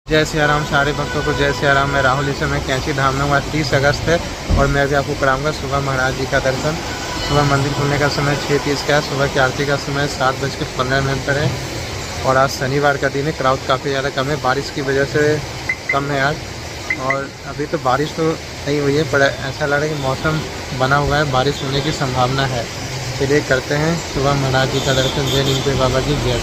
जय सिया राम। सारे भक्तों को जय सिया राम। मैं राहुल। इस समय कैंची धाम में हूँ। आज 30 अगस्त है और मैं भी आपको कराऊंगा सुबह महाराज जी का दर्शन। सुबह मंदिर खुलने का समय 6:30 का है। सुबह की आरती का समय 7:15 पर है और आज शनिवार का दिन है। क्राउड काफ़ी ज़्यादा कम है, बारिश की वजह से कम है आज। और अभी तो बारिश तो नहीं हुई है, पर ऐसा लग रहा है कि मौसम बना हुआ है, बारिश होने की संभावना है। चलिए करते हैं सुबह महाराज जी का दर्शन। जय नीमदेव बाबा की जय।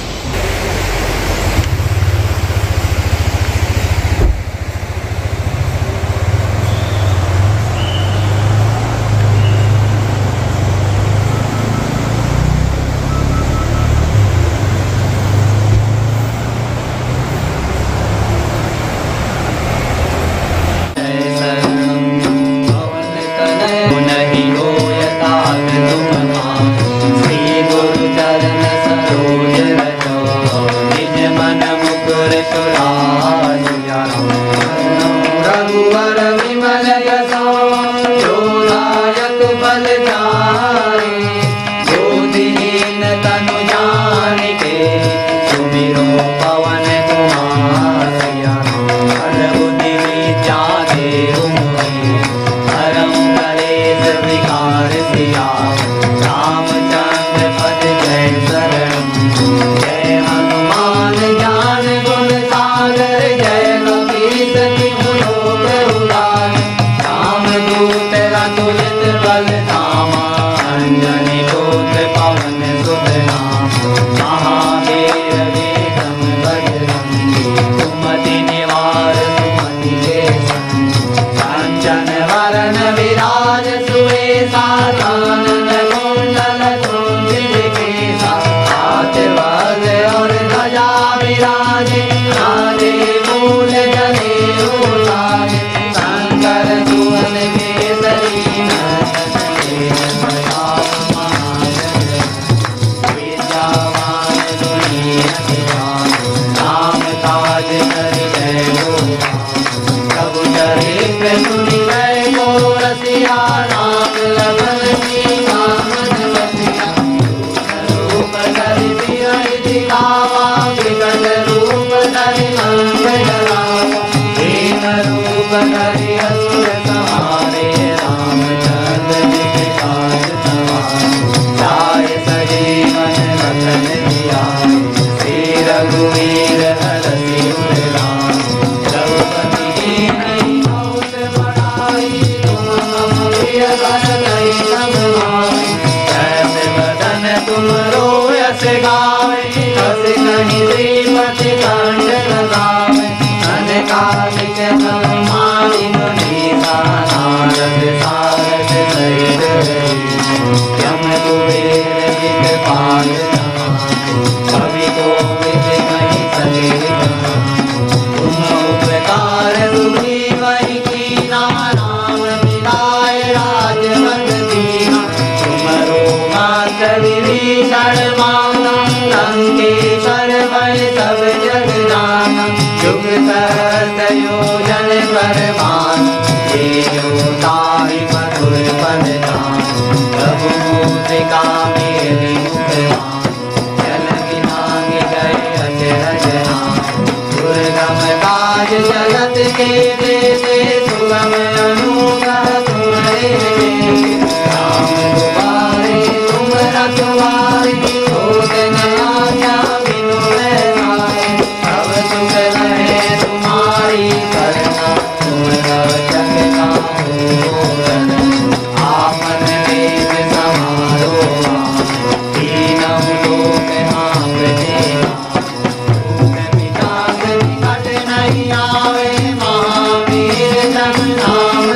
महावीर नाम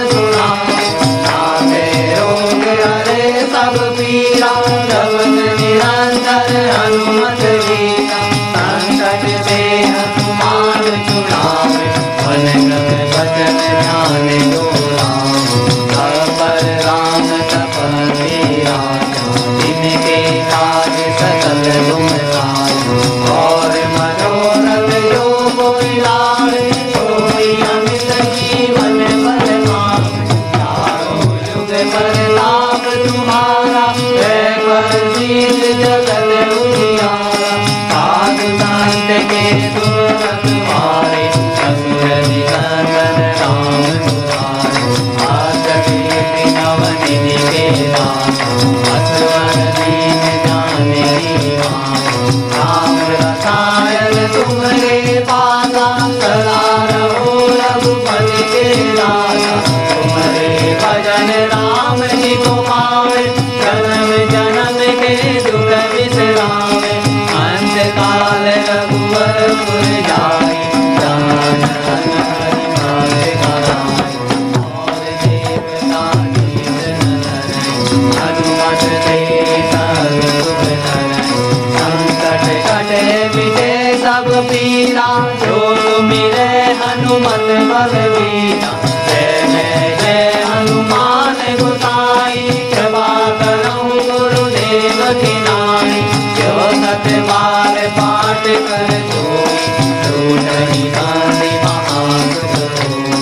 सुना सदा रहो रघुपति के दासा। तुम्हारे भजन राम जी को पावे, जन्म जन्म के दुख बिसरावे। अंत काल रघुवर पुर जाई, जान हरि हरि कराई। और देवता जीत हनुमत से सब सुख धरई। संकट कटे मिटे सब पीरा, जो मिले हनुमत बलवीरा। जय जय हनुमान गोसाई, कृपा करो गुरुदेव की नाई। जो सत बार पाठ कर सोई, नहीं गांधी महासुख होई।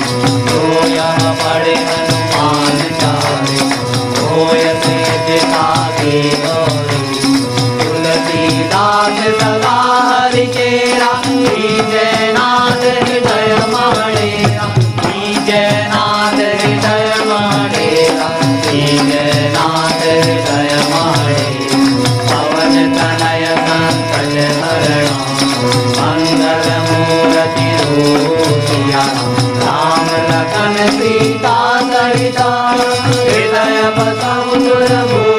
जो यह पढ़े हनुमान चाहे, होय सिद्धि के गौरी। तुलसीदास सदा हरि चेरा, जयनाथ हृदय माडेरा। जयनाथ हृदय माडेरा, जयनाथ हृदय माडेरा। पवन तनय संकट हरणा, मंगल मूर्ति रूपिया। राम लखन सीता सहिता, हृदय बसहु सुरभूषिया।